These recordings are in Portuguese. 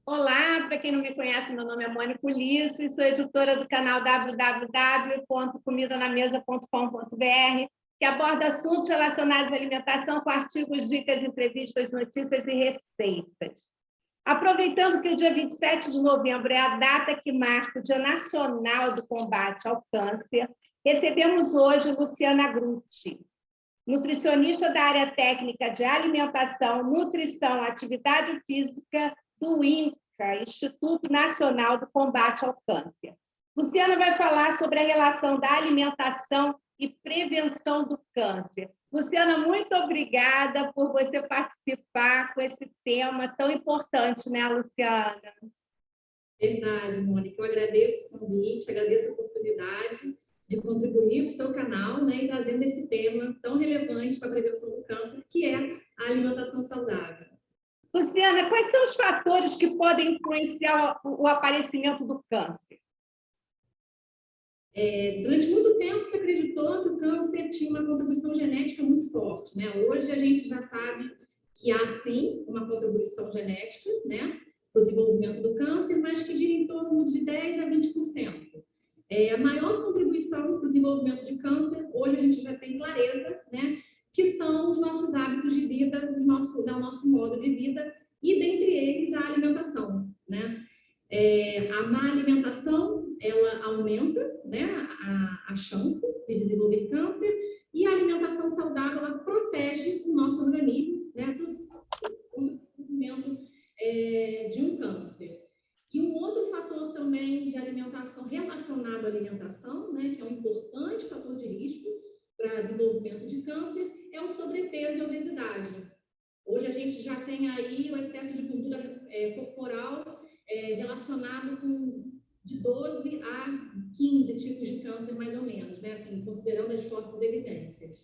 Olá, para quem não me conhece, meu nome é Mônica Ulisses, sou editora do canal www.comidanamesa.com.br, que aborda assuntos relacionados à alimentação com artigos, dicas, entrevistas, notícias e receitas. Aproveitando que o dia 27 de novembro é a data que marca o Dia Nacional do Combate ao Câncer, recebemos hoje Luciana Grutti, nutricionista da área técnica de alimentação, nutrição, atividade física do INCA, Instituto Nacional do Combate ao Câncer. Luciana vai falar sobre a relação da alimentação e prevenção do câncer. Luciana, muito obrigada por você participar com esse tema tão importante, né, Luciana? Verdade, Mônica. Eu agradeço o convite, agradeço a oportunidade de contribuir para o seu canal, né, e trazendo esse tema tão relevante para a prevenção do câncer, que é a alimentação saudável. Luciana, quais são os fatores que podem influenciar o aparecimento do câncer? Durante muito tempo se acreditou que o câncer tinha uma contribuição genética muito forte, né? Hoje a gente já sabe que há sim uma contribuição genética, né, para o desenvolvimento do câncer, mas que gira em torno de 10 a 20%. A maior contribuição para o desenvolvimento de câncer, hoje a gente já tem clareza, né, que são os nossos hábitos de vida, o nosso modo de vida, e dentre eles a alimentação, né? A má alimentação, ela aumenta, né, a chance de desenvolver câncer, e a alimentação saudável, ela protege o nosso organismo, né, do desenvolvimento de um câncer. E um outro fator também de alimentação, relacionado à alimentação, né, que é um importante fator de risco para desenvolvimento de câncer, é o sobrepeso e a obesidade. Hoje a gente já tem aí o excesso de gordura corporal relacionado com de 12 a 15 tipos de câncer, mais ou menos, né? Assim, considerando as fortes evidências.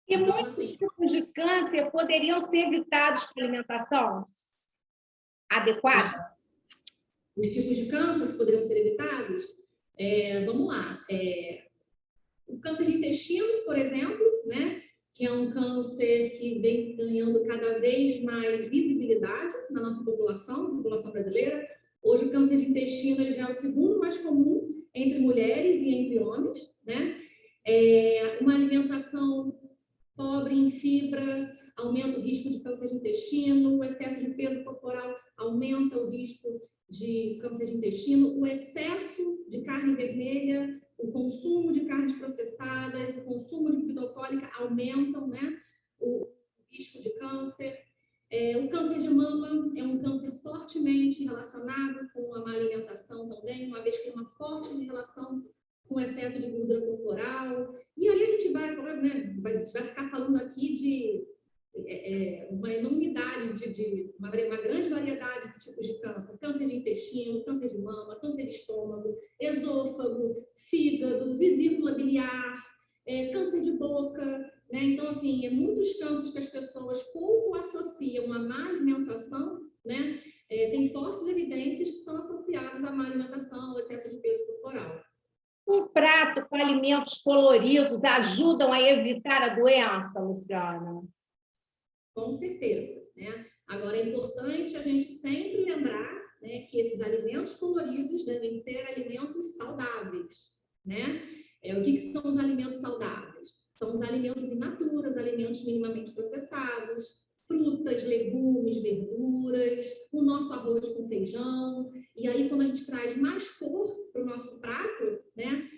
E então, muitos tipos de câncer poderiam ser evitados com alimentação adequada? Os tipos de câncer que poderiam ser evitados? Vamos lá. O câncer de intestino, por exemplo, né, que é um câncer que vem ganhando cada vez mais visibilidade na nossa população brasileira. Hoje o câncer de intestino ele já é o segundo mais comum entre mulheres e entre homens, né? Uma alimentação pobre em fibra aumenta o risco de câncer de intestino, o excesso de peso corporal aumenta o risco de câncer de intestino, o excesso de carne vermelha, o consumo de carnes processadas, o consumo de bebida alcoólica aumentam, né, o risco de câncer. O câncer de mama é um câncer fortemente relacionado com a má alimentação também, uma vez que tem uma forte relação com o excesso de gordura corporal. E aí a gente vai ficar falando aqui de uma enormidade, uma grande variedade de tipos de câncer. Câncer de intestino, câncer de mama, câncer de estômago, esôfago, fígado, vesícula biliar, câncer de boca, né? Então, assim, muitos cânceres que as pessoas pouco associam à má alimentação, né? Tem fortes evidências que são associadas à má alimentação, ao excesso de peso corporal. Um prato com alimentos coloridos ajudam a evitar a doença, Luciana? Com certeza, né? Agora, é importante a gente sempre lembrar, né, que esses alimentos coloridos devem ser alimentos saudáveis, né? O que são os alimentos saudáveis? São os alimentos in natura, os alimentos minimamente processados, frutas, legumes, verduras, o nosso arroz com feijão. E aí, quando a gente traz mais cor para o nosso prato, né,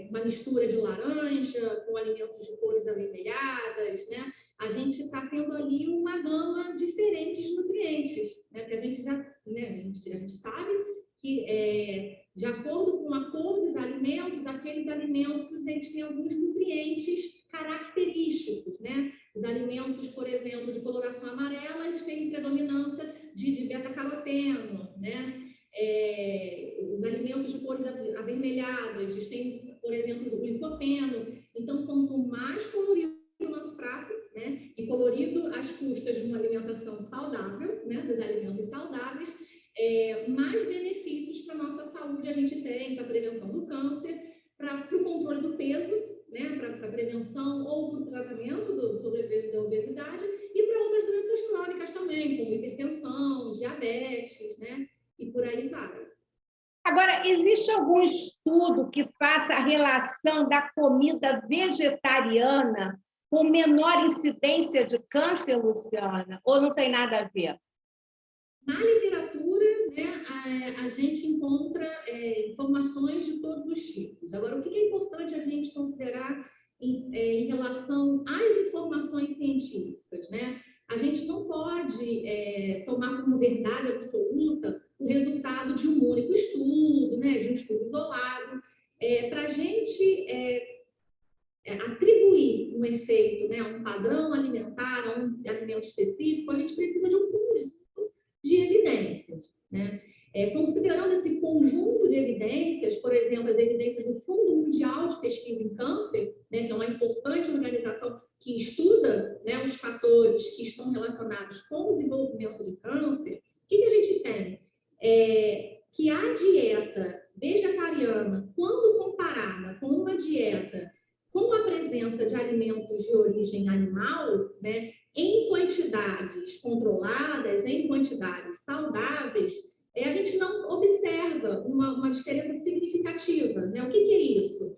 uma mistura de laranja com alimentos de cores avermelhadas, né, a gente está tendo ali uma gama diferente de nutrientes, né, que a gente já, né, a gente sabe que de acordo com a cor dos alimentos, aqueles alimentos eles têm alguns nutrientes característicos, né? Os alimentos, por exemplo, de coloração amarela, eles têm predominância de beta-caroteno, né? Os alimentos de cores avermelhadas, eles têm, por exemplo, o licopeno. Então, quanto mais colorido o nosso prato, né? E colorido às custas de uma alimentação saudável, né? Dos alimentos saudáveis, mais benefícios para a nossa saúde a gente tem, para a prevenção do câncer, para o controle do peso, né, para a prevenção ou para o tratamento do sobrepeso e da obesidade, e para outras doenças crônicas também, como hipertensão, diabetes, diabetes, né? E por aí vai. Agora, existe algum estudo que faça a relação da comida vegetariana com menor incidência de câncer, Luciana? Ou não tem nada a ver? Na literatura, né, a gente encontra informações de todos os tipos. Agora, o que é importante a gente considerar em relação às informações científicas, né? A gente não pode tomar como verdade absoluta o resultado de um único estudo, né, de um estudo isolado. Para a gente atribuir um efeito, né, a um padrão alimentar, a um alimento específico, a gente precisa de um conjunto de evidências, né? Considerando esse conjunto de evidências, por exemplo, as evidências do Fundo Mundial de Pesquisa em Câncer, né, que é uma importante organização que estuda, né, os fatores que estão relacionados com o desenvolvimento de câncer, o que a gente tem? Que a dieta vegetariana, quando comparada com uma dieta com a presença de alimentos de origem animal, né, em quantidades controladas, em quantidades saudáveis, a gente não observa uma diferença significativa, né? O que é isso?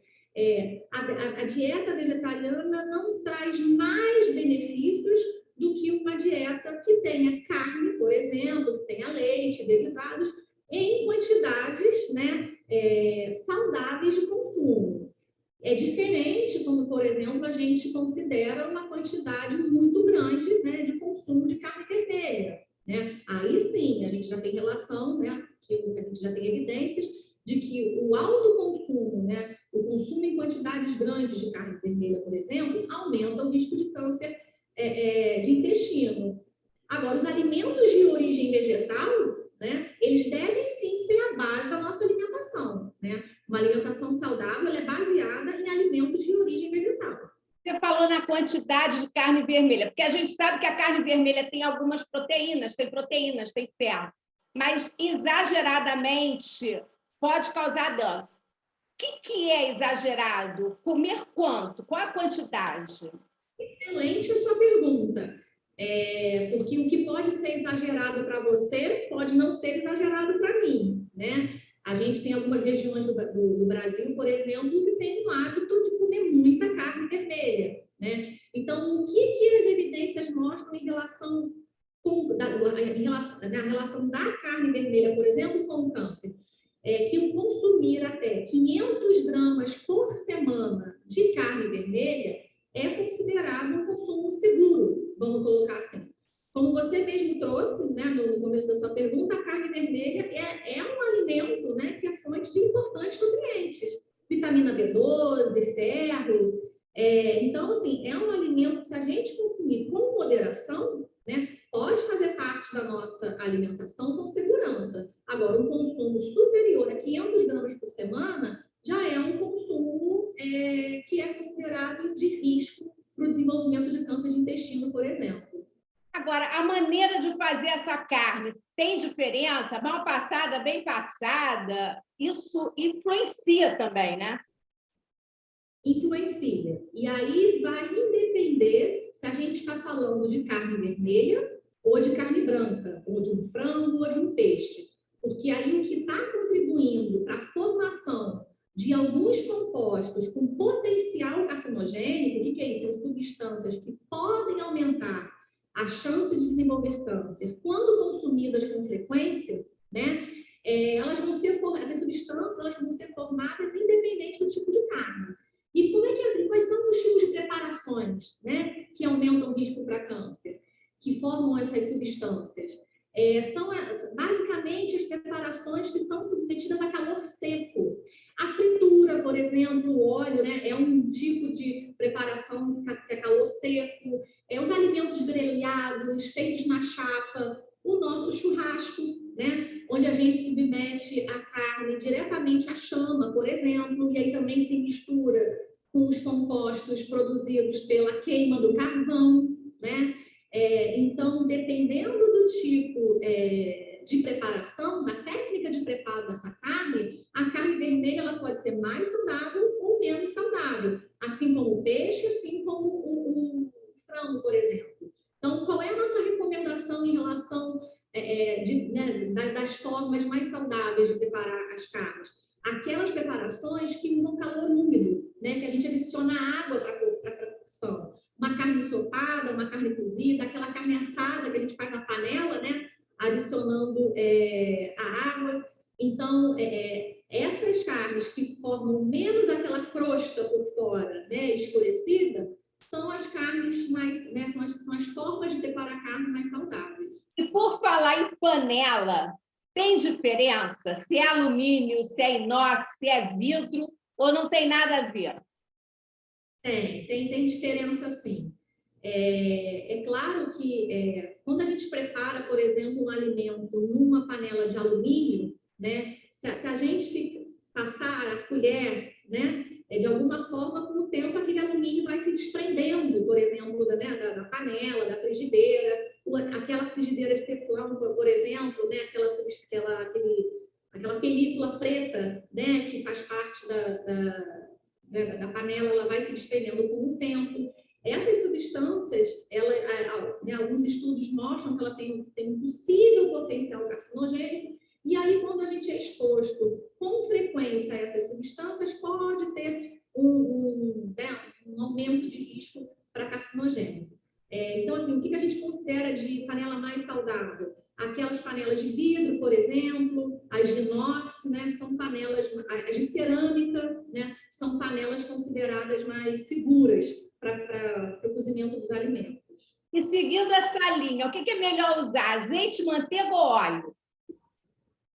A dieta vegetariana não traz mais benefícios do que uma dieta que tenha carne, por exemplo, que tenha leite, derivados, em quantidades, né, saudáveis de consumo. É diferente quando, por exemplo, a gente considera uma quantidade muito grande, né, de consumo de carne vermelha, né? Aí sim, a gente já tem relação, né, que a gente já tem evidências de que o alto consumo, né, o consumo em quantidades grandes de carne vermelha, por exemplo, aumenta o risco de câncer de intestino. Agora, os alimentos de origem vegetal, né, eles devem sim ser a base da nossa alimentação, né? Uma alimentação saudável é baseada em alimentos de origem vegetal. Você falou na quantidade de carne vermelha, porque a gente sabe que a carne vermelha tem algumas proteínas, tem ferro, mas exageradamente pode causar dano. O que é exagerado? Comer quanto? Qual a quantidade? Excelente a sua pergunta. Porque o que pode ser exagerado para você pode não ser exagerado para mim, né? A gente tem algumas regiões do Brasil, por exemplo, que tem o hábito de comer muita carne vermelha, né? Então, o que as evidências mostram em relação na relação da carne vermelha, por exemplo, com o câncer? Que o consumir até 500 gramas por semana de carne vermelha é considerado um consumo seguro, vamos colocar assim. Como você mesmo trouxe, né, no começo da sua pergunta, a carne vermelha é um alimento, né, que é fonte de importantes nutrientes, vitamina B12, ferro. Então, assim, é um alimento que, se a gente consumir com moderação, né, pode fazer parte da nossa alimentação com segurança. Agora, um consumo superior a 500 gramas por semana já é um consumo que é considerado de risco para o desenvolvimento de câncer de intestino, por exemplo. Agora, a maneira de fazer essa carne tem diferença? Mal passada, bem passada? Isso influencia também, né? Influencia. E aí vai independer se a gente está falando de carne vermelha ou de carne branca, ou de um frango ou de um peixe. Porque aí o que está contribuindo para a formação de alguns compostos com potencial carcinogênico, o que é isso? São substâncias que podem aumentar a chance de desenvolver câncer quando consumidas com frequência, né? Essas substâncias elas vão ser formadas independente do tipo de carne. E quais são os tipos de preparações, né, que aumentam o risco para câncer, que formam essas substâncias? São basicamente as preparações que são submetidas a calor seco. A fritura, por exemplo, o óleo, né, é um tipo de preparação que é calor seco. Os alimentos grelhados, feitos na chapa, o nosso churrasco, né, onde a gente submete a carne diretamente à chama, por exemplo, e aí também se mistura com os compostos produzidos pela queima do carvão, né? Então, dependendo do tipo de preparação, da técnica de preparo dessa carne, a carne vermelha ela pode ser mais saudável ou menos saudável, assim como o peixe, assim como o frango, por exemplo. Então, qual é a nossa recomendação em relação das formas mais saudáveis de preparar as carnes. Aquelas preparações que usam calor úmido, né? Que a gente adiciona água para a cocção. Uma carne ensopada, uma carne cozida, aquela carne assada que a gente faz na panela, né? Adicionando a água. Então, essas carnes que formam menos aquela crosta por fora, né? Escurecida, são as carnes mais, né? São as formas de preparar carne mais saudáveis. E por falar em panela, tem diferença se é alumínio, se é inox, se é vidro, ou não tem nada a ver? Tem diferença sim. É claro que quando a gente prepara, por exemplo, um alimento numa panela de alumínio, né, se a gente passar a colher, né, de alguma forma, com o tempo, aquele alumínio vai se desprendendo, por exemplo, da panela, da frigideira, aquela frigideira de teflão, por exemplo, né, aquela película preta, né, que faz parte da panela, ela vai se desprendendo com o tempo. Essas substâncias, alguns estudos mostram que ela tem um possível potencial carcinogênico, e aí, quando a gente é exposto com frequência a essas substâncias, pode ter um aumento de risco para carcinogênese. Então, assim, o que a gente considera de panela mais saudável? Aquelas panelas de vidro, por exemplo, as de inox, né, são panelas, as de cerâmica, né, são panelas consideradas mais seguras para o cozimento dos alimentos. E seguindo essa linha, o que é melhor usar, azeite, manteiga ou óleo?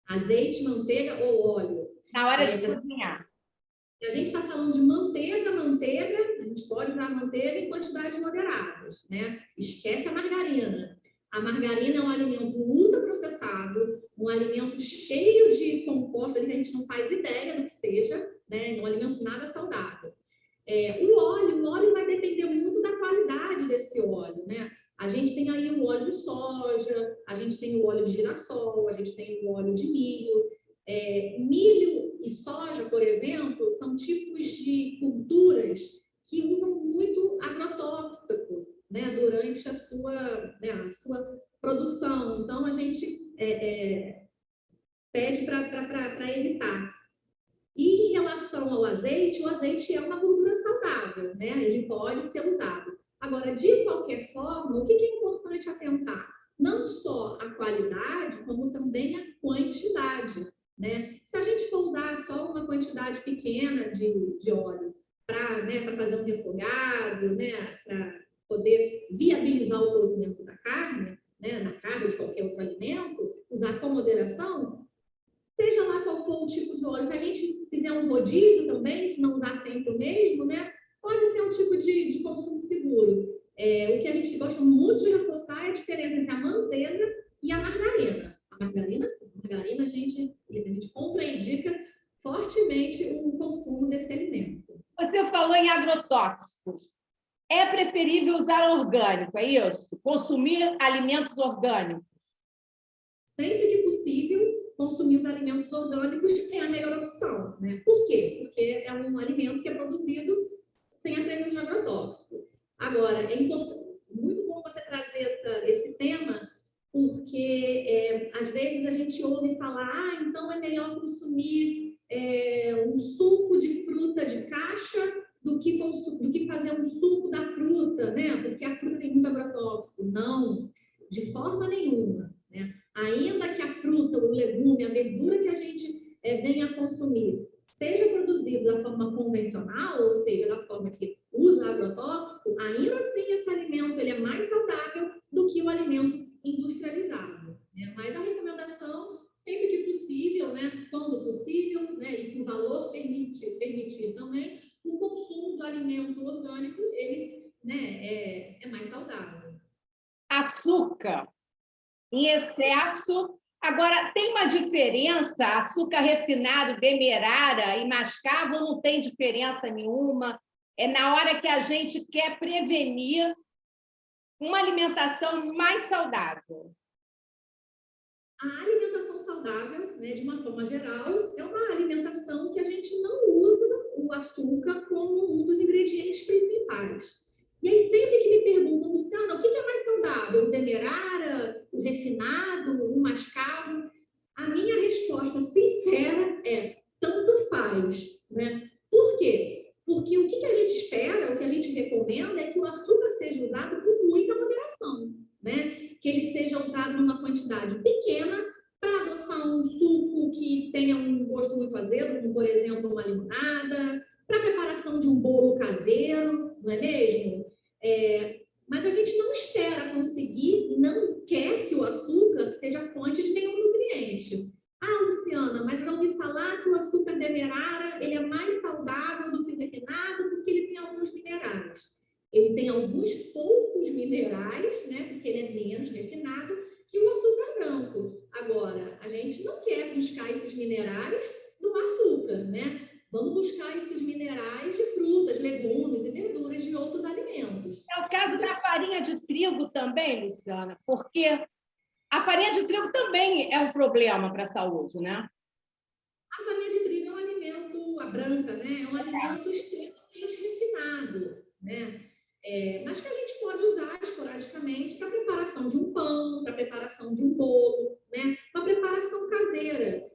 Azeite, manteiga ou óleo? Na hora de cozinhar. A gente está falando de manteiga, a gente pode usar manteiga em quantidades moderadas, né? Esquece a margarina. A margarina é um alimento ultraprocessado, um alimento cheio de compostos que a gente não faz ideia do que seja, né? Um alimento nada saudável. O óleo vai depender muito da qualidade desse óleo, né? A gente tem aí o óleo de soja, a gente tem o óleo de girassol, a gente tem o óleo de milho. Milho e soja, por exemplo, são tipos de culturas que usam muito agrotóxico, né, durante a sua produção. Então, a gente pede para evitar. E em relação ao azeite, o azeite é uma gordura saudável, né? Ele pode ser usado. Agora, de qualquer forma, o que é importante atentar? Não só a qualidade, como também a quantidade, né? Se a gente for usar só uma quantidade pequena de óleo para fazer um refogado, né? Para poder viabilizar o cozimento da carne, né? Na carne ou de qualquer outro alimento, usar com moderação, seja lá qual for o tipo de óleo. Se a gente fizer um rodízio também, se não usar sempre o mesmo, né? Pode ser um tipo de consumo seguro. O que a gente gosta muito de reforçar é a diferença entre a manteiga e a margarina. A margarina, sim. A margarina, a gente contraindica fortemente o consumo desse alimento. Você falou em agrotóxicos. É preferível usar orgânico, é isso? Consumir alimentos orgânicos? Sempre que possível, consumir os alimentos orgânicos é a melhor opção, né? Por quê? Porque é um alimento que é produzido sem a presença de agrotóxico. Agora, é muito bom você trazer esse tema, porque às vezes a gente ouve falar, então é melhor consumir um suco de fruta de caixa do que fazer um suco da fruta, né? Porque a fruta tem muito agrotóxico. Não, de forma nenhuma, né? Ainda que a fruta, o legume, a verdura que a gente venha a consumir seja produzido da forma convencional, ou seja, da forma que usa agrotóxico, ainda assim esse alimento ele é mais saudável do que o alimento industrializado, né? Mas a recomendação, sempre que possível, né, quando possível, né, e que o valor permitir também, o consumo do alimento orgânico, ele, né, é mais saudável. Açúcar em excesso. Agora, tem uma diferença? Açúcar refinado, demerara e mascavo não tem diferença nenhuma? É na hora que a gente quer prevenir uma alimentação mais saudável. A alimentação saudável, né, de uma forma geral, é uma alimentação que a gente não usa o açúcar como um dos ingredientes principais. E aí, sempre que me perguntam, Luciana, o que é mais saudável? O demerara, o refinado, o mascavo? A minha resposta sincera é, tanto faz, né? Por quê? Porque o que a gente espera, o que a gente recomenda é que o açúcar seja usado com muita moderação, né? Que ele seja usado numa quantidade pequena para adoçar um suco que tenha um gosto muito azedo, como, por exemplo, uma limonada, para a preparação de um bolo caseiro, não é mesmo? Mas a gente não espera conseguir, não quer que o açúcar seja fonte de nenhum nutriente. Ah, Luciana, mas eu ouvi falar que o açúcar demerara ele é mais saudável do que o refinado porque ele tem alguns minerais. Ele tem alguns poucos minerais, né, porque ele é menos refinado que o açúcar branco. Agora, a gente não quer buscar esses minerais no açúcar, né? Vamos buscar esses minerais de frutas, legumes e verduras de outros alimentos. É o caso da farinha de trigo também, Luciana, porque a farinha de trigo também é um problema para a saúde, né? A farinha de trigo é um alimento, a branca, né? É um alimento extremamente refinado, né? Mas que a gente pode usar esporadicamente para preparação de um pão, para preparação de um bolo, né? Para preparação caseira.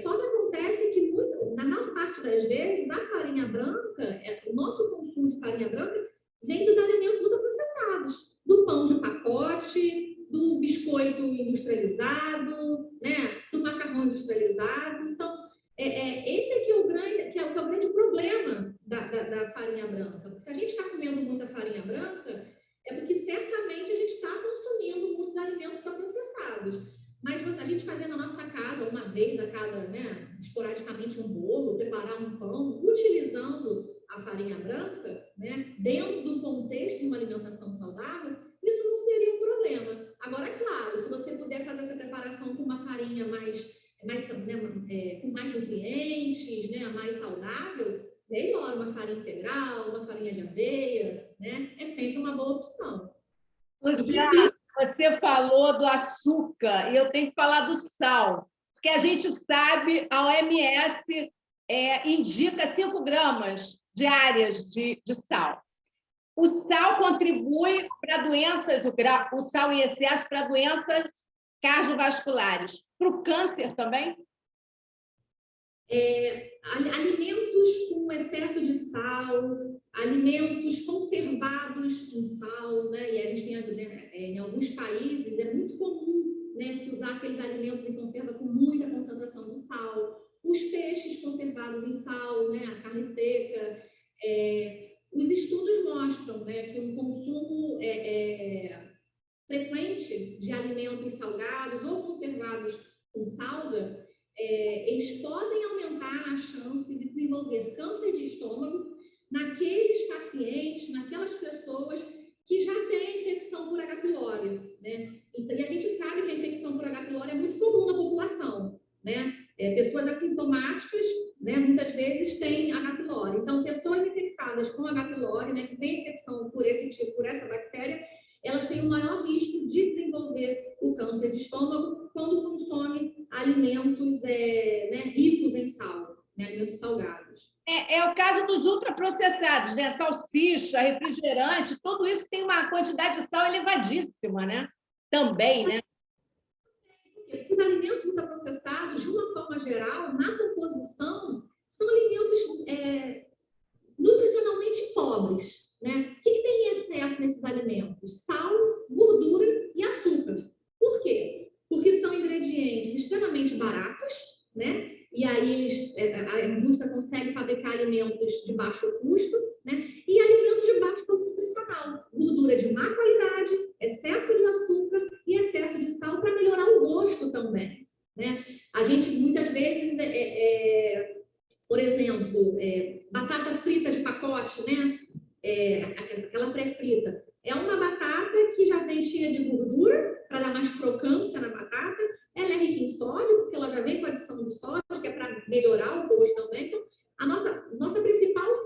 Só que acontece que, na maior parte das vezes, a farinha branca, o nosso consumo de farinha branca vem dos alimentos ultraprocessados, do pão de pacote, do biscoito industrializado, né? Do macarrão industrializado. Então, esse aqui é o grande problema da farinha branca. Se a gente está comendo muita farinha branca, é porque certamente a gente está consumindo muitos alimentos processados. Mas a gente fazer na nossa casa, uma vez a cada, né, esporadicamente um bolo, preparar um pão, utilizando a farinha branca, né, dentro do contexto de uma alimentação saudável, isso não seria um problema. Agora, é claro, se você puder fazer essa preparação com uma farinha com mais nutrientes, né, mais saudável, melhor, uma farinha integral, uma farinha de aveia, né, é sempre uma boa opção. Luciana, você falou do açúcar e eu tenho que falar do sal, porque a gente sabe, a OMS indica 5 gramas diárias de sal. O sal contribui para doenças, o sal em excesso para doenças cardiovasculares. Para o câncer também? Alimentos com excesso de sal, alimentos conservados em sal, né? E a gente tem, né, em alguns países é muito comum, né, se usar aqueles alimentos em conserva com muita concentração de sal. Os peixes conservados em sal, né, a carne seca. Os estudos mostram, né, que um consumo frequente de alimentos salgados ou conservados com salga, eles podem aumentar a chance de desenvolver câncer de estômago naqueles pacientes, naquelas pessoas que já têm infecção por H. pylori, né? E a gente sabe que a infecção por H. pylori é muito comum na população, né? Pessoas assintomáticas, né, muitas vezes têm H. pylori. Então, pessoas infectadas com H. pylori, né, que têm infecção por esse tipo, por essa bactéria, elas têm um maior risco de desenvolver o câncer de estômago quando consomem alimentos ricos em sal, né, alimentos salgados. É o caso dos ultraprocessados, né? Salsicha, refrigerante, tudo isso tem uma quantidade de sal elevadíssima, né? Também, né? Os alimentos ultraprocessados, de uma forma geral, na composição, são alimentos nutricionalmente pobres, né? O que tem em excesso nesses alimentos? Sal, gordura e açúcar. Por quê? Porque são ingredientes extremamente baratos, né? E aí a indústria consegue fabricar alimentos de baixo custo, né? E alimentos de baixo valor nutricional. Gordura de má qualidade, excesso de açúcar e excesso de sal para melhorar o gosto também, né? A gente, muitas vezes, por exemplo, batata frita de pacote, né? Aquela pré-frita. É uma batata que já vem cheia de gordura, para dar mais crocância na batata. Ela é rica em sódio, porque ela já vem com adição de sódio, que é para melhorar o gosto também. Então, a nossa principal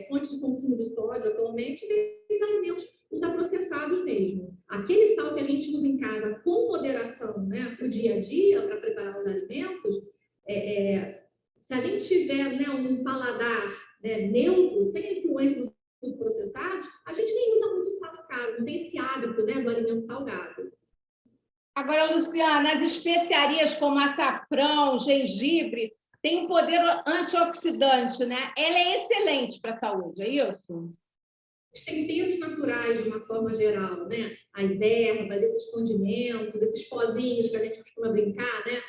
fonte de consumo de sódio atualmente é os alimentos ultraprocessados mesmo. Aquele sal que a gente usa em casa com moderação, né, para o dia a dia, para preparar os alimentos, se a gente tiver, né, um paladar, né, neutro, sem influência do processado, processados, a gente nem usa muito sal em casa, não tem esse hábito, né, do alimento salgado. Agora, Luciana, as especiarias como açafrão, gengibre, têm um poder antioxidante, né? Ela é excelente para a saúde, é isso? Os temperos naturais, de uma forma geral, né? As ervas, esses condimentos, esses pozinhos que a gente costuma brincar, né?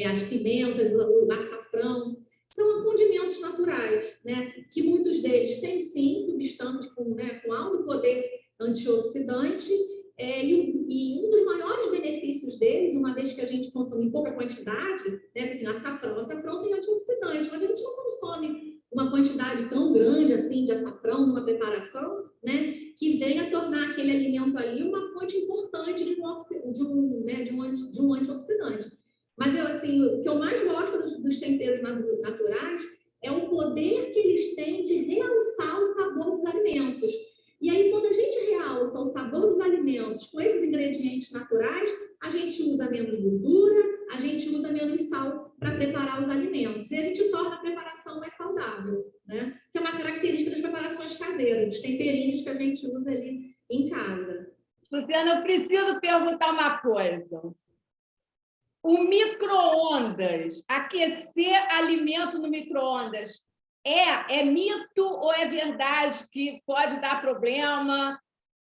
As pimentas, o açafrão, são condimentos naturais, né? Que muitos deles têm, sim, substâncias com alto poder antioxidante, e um dos maiores benefícios deles, uma vez que a gente consome em pouca quantidade, né? Assim, açafrão tem antioxidante, mas a gente não consome uma quantidade tão grande assim de açafrão numa preparação, né, que venha tornar aquele alimento ali uma fonte importante de um antioxidante. Mas assim, o que eu mais gosto dos temperos naturais é o poder que eles têm de realçar o sabor dos alimentos. E aí, quando a gente realça o sabor dos alimentos com esses ingredientes naturais, a gente usa menos gordura, a gente usa menos sal para preparar os alimentos. E a gente torna a preparação mais saudável, né? Que é uma característica das preparações caseiras, dos temperinhos que a gente usa ali em casa. Luciana, eu preciso perguntar uma coisa. O micro-ondas, aquecer alimento no micro-ondas, é mito ou é verdade que pode dar problema?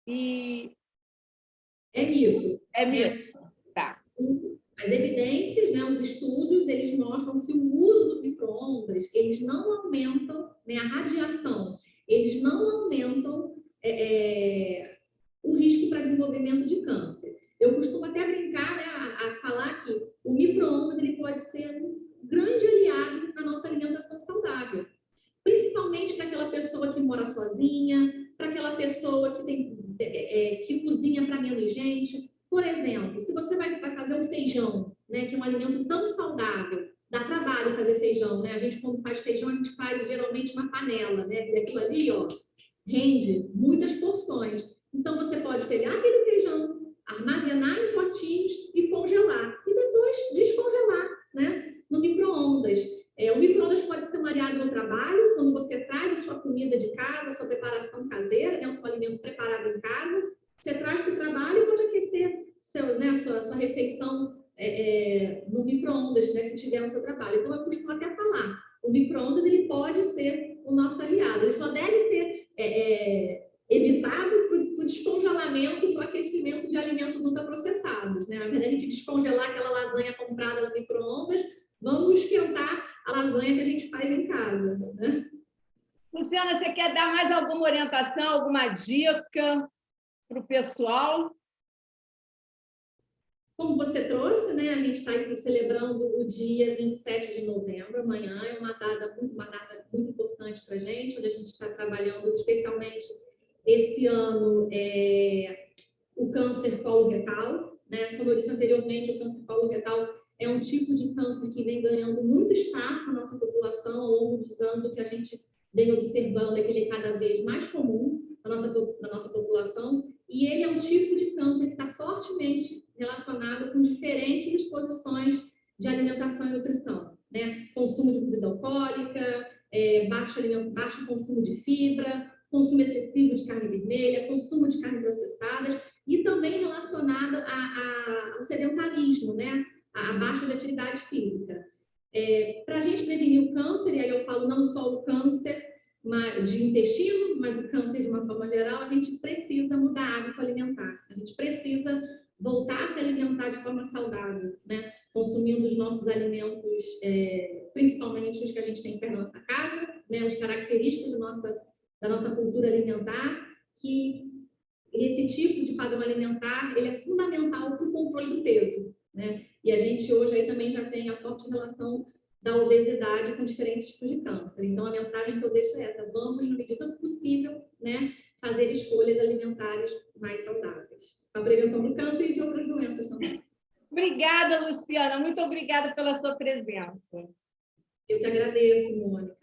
É mito. É mito. Tá. As evidências, né, os estudos, eles mostram que o uso do micro-ondas, eles não aumentam, né, a radiação, eles não aumentam o risco para desenvolvimento de câncer. Eu costumo até brincar, né, a falar que o micro-ondas ele pode ser um grande aliado na nossa alimentação saudável, principalmente para aquela pessoa que mora sozinha, para aquela pessoa que cozinha para menos gente. Por exemplo, se você vai fazer um feijão, né, que é um alimento tão saudável, dá trabalho fazer feijão, né? A gente, quando faz feijão, a gente faz geralmente uma panela, né? E aquilo ali, ó, rende muitas porções. Então, você pode pegar aquele feijão, armazenar em potinhos e congelar. E depois descongelar, né? No micro-ondas. O micro-ondas pode ser um aliado no trabalho, quando você traz a sua comida de casa, a sua preparação caseira, né? O seu alimento preparado em casa, você traz para o trabalho e pode aquecer a sua refeição no micro-ondas, né, se tiver no seu trabalho. Então, eu costumo até falar, o micro-ondas ele pode ser o nosso aliado. Ele só deve ser evitado para o descongelamento e para o aquecimento de alimentos ultraprocessados. Né? Ao invés de a gente descongelar aquela lasanha comprada no micro-ondas, vamos esquentar a lasanha que a gente faz em casa. Né? Luciana, você quer dar mais alguma orientação, alguma dica para o pessoal? Como você trouxe, né, a gente está celebrando o dia 27 de novembro, amanhã é uma data muito importante para a gente, onde a gente está trabalhando especialmente esse ano o câncer coloretal, né? Como eu disse anteriormente, o câncer coloretal é um tipo de câncer que vem ganhando muito espaço na nossa população ao longo dos anos, que a gente vem observando é que ele é cada vez mais comum na nossa população, e ele é um tipo de câncer que está fortemente relacionado com diferentes exposições de alimentação e nutrição, né? Consumo de bebida alcoólica, baixo consumo de fibra, consumo excessivo de carne vermelha, consumo de carnes processadas e também relacionado ao sedentarismo, né? A baixa de atividade física. Para a gente prevenir o câncer, e aí eu falo não só o câncer de intestino, mas o câncer de uma forma geral, a gente precisa mudar hábito alimentar. A gente precisa voltar a se alimentar de forma saudável, né? Consumindo os nossos alimentos, principalmente os que a gente tem perto da nossa casa, né? Os característicos da nossa cultura alimentar, que esse tipo de padrão alimentar ele é fundamental para o controle do peso, né? E a gente hoje aí também já tem a forte relação da obesidade com diferentes tipos de câncer. Então, a mensagem que eu deixo é essa: vamos, na medida do possível, né, fazer escolhas alimentares mais saudáveis, para a prevenção do câncer e de outras doenças também. Obrigada, Luciana. Muito obrigada pela sua presença. Eu que agradeço, Mônica.